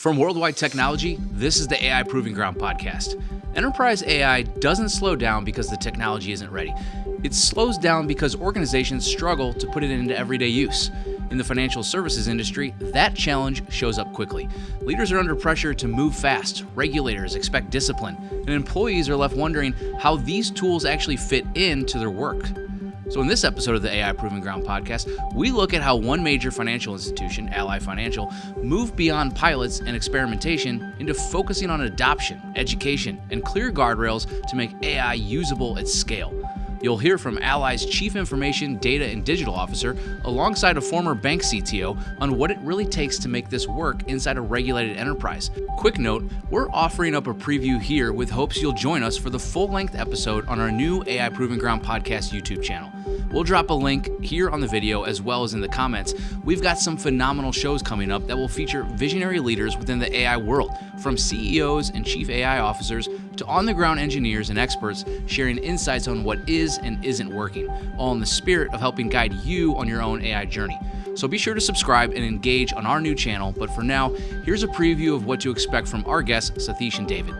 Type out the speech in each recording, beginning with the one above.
From Worldwide Technology, this is the AI Proving Ground podcast. Enterprise AI doesn't slow down because the technology isn't ready. It slows down because organizations struggle to put it into everyday use. In the financial services industry, that challenge shows up quickly. Leaders are under pressure to move fast, regulators expect discipline, and employees are left wondering how these tools actually fit into their work. So in this episode of the AI Proving Ground podcast, we look at how one major financial institution, Ally Financial, moved beyond pilots and experimentation into focusing on adoption, education, and clear guardrails to make AI usable at scale. You'll hear from Ally's Chief Information, Data, and Digital Officer alongside a former bank CTO on what it really takes to make this work inside a regulated enterprise. Quick note, we're offering up a preview here with hopes you'll join us for the full-length episode on our new AI Proving Ground podcast YouTube channel. We'll drop a link here on the video as well as in the comments. We've got some phenomenal shows coming up that will feature visionary leaders within the AI world, from CEOs and chief AI officers to on-the-ground engineers and experts sharing insights on what is and isn't working, all in the spirit of helping guide you on your own AI journey. So be sure to subscribe and engage on our new channel, but for now, here's a preview of what to expect from our guests, Sathish and David.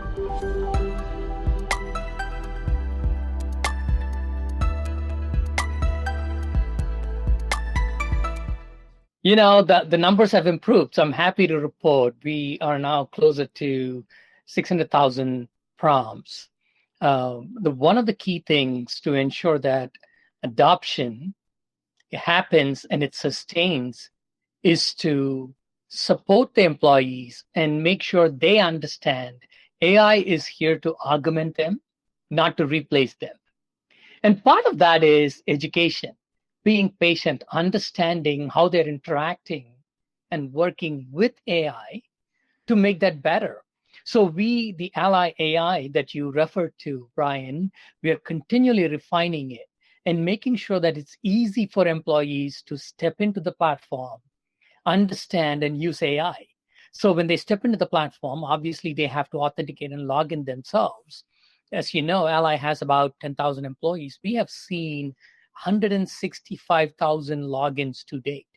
You know, the numbers have improved, so I'm happy to report we are now closer to 600,000 prompts. One of the key things to ensure that adoption happens and it sustains is to support the employees and make sure they understand AI is here to augment them, not to replace them. And part of that is education. Being patient, understanding how they're interacting and working with AI to make that better. So the Ally AI that you referred to, Brian, we are continually refining it and making sure that it's easy for employees to step into the platform, understand and use AI. So when they step into the platform, obviously they have to authenticate and log in themselves. As you know, Ally has about 10,000 employees. We have seen 165,000 logins to date.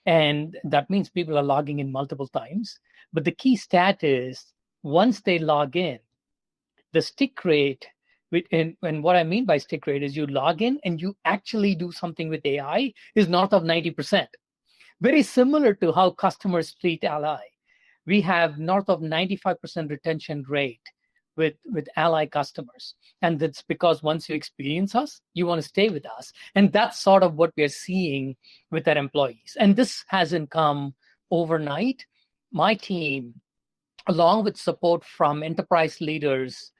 And that means people are logging in multiple times. But the key stat is once they log in, the stick rate, and what I mean by stick rate is you log in and you actually do something with AI is north of 90%. Very similar to how customers treat Ally. We have north of 95% retention rate with Ally customers. And that's because once you experience us, you want to stay with us. And that's sort of what we're seeing with our employees. And this hasn't come overnight. My team, along with support from enterprise leaders,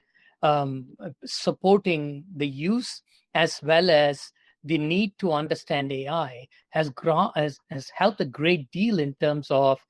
supporting the use as well as the need to understand AI has helped a great deal in terms of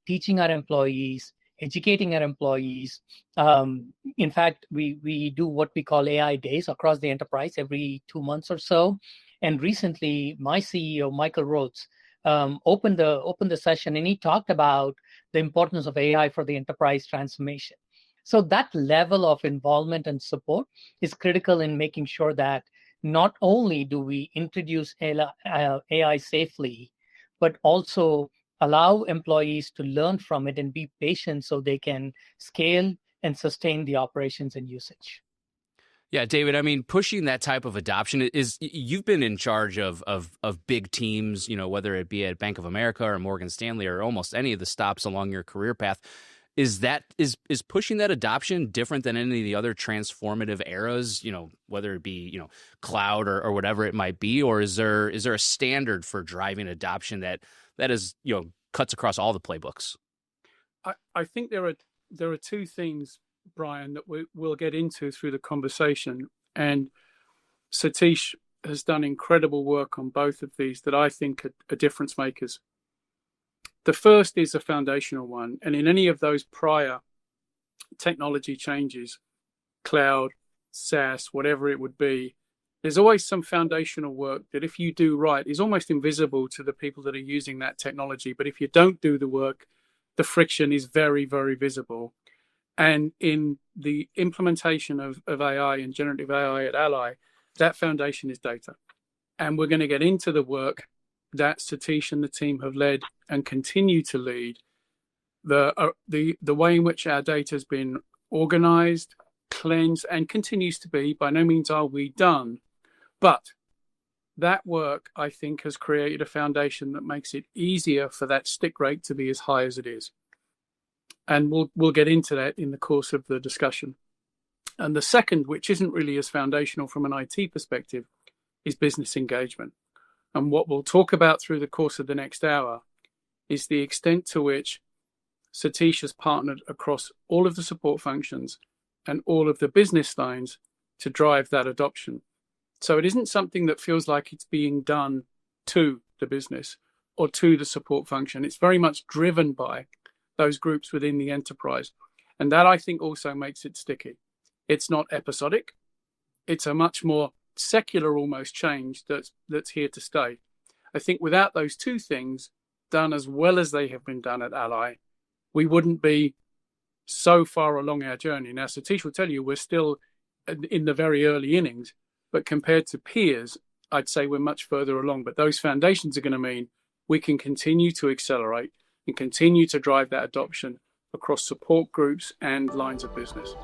teaching our employees, educating our employees. In fact, we do what we call AI days across the enterprise every 2 months or so. And recently, my CEO, Michael Rhodes, opened the session and he talked about the importance of AI for the enterprise transformation. So that level of involvement and support is critical in making sure that not only do we introduce AI safely, but also allow employees to learn from it and be patient so they can scale and sustain the operations and usage. Yeah, David, I mean, pushing that type of adoption is, you've been in charge of big teams, you know, whether it be at Bank of America or Morgan Stanley or almost any of the stops along your career path. Is pushing that adoption different than any of the other transformative eras, you know, whether it be, you know, cloud or whatever it might be, or is there a standard for driving adoption that is, you know, cuts across all the playbooks? I think there are two things, Brian, that we'll get into through the conversation. And Sathish has done incredible work on both of these that I think are difference makers. The first is a foundational one. And in any of those prior technology changes, cloud, SaaS, whatever it would be, there's always some foundational work that if you do right is almost invisible to the people that are using that technology. But if you don't do the work, the friction is very, very visible. And in the implementation of AI and generative AI at Ally, that foundation is data. And we're going to get into the work that Sathish and the team have led and continue to lead the way in which our data has been organized, cleansed, and continues to be. By no means are we done, but that work, I think, has created a foundation that makes it easier for that stick rate to be as high as it is. And we'll get into that in the course of the discussion. And the second, which isn't really as foundational from an IT perspective, is business engagement. And what we'll talk about through the course of the next hour is the extent to which Sathish has partnered across all of the support functions and all of the business lines to drive that adoption. So it isn't something that feels like it's being done to the business or to the support function. It's very much driven by those groups within the enterprise. And that, I think, also makes it sticky. It's not episodic. It's a much more secular almost change that's here to stay. I think without those two things done as well as they have been done at Ally, we wouldn't be so far along our journey. Now, Sathish will tell you we're still in the very early innings, but compared to peers, I'd say we're much further along. But those foundations are going to mean we can continue to accelerate and continue to drive that adoption across support groups and lines of business.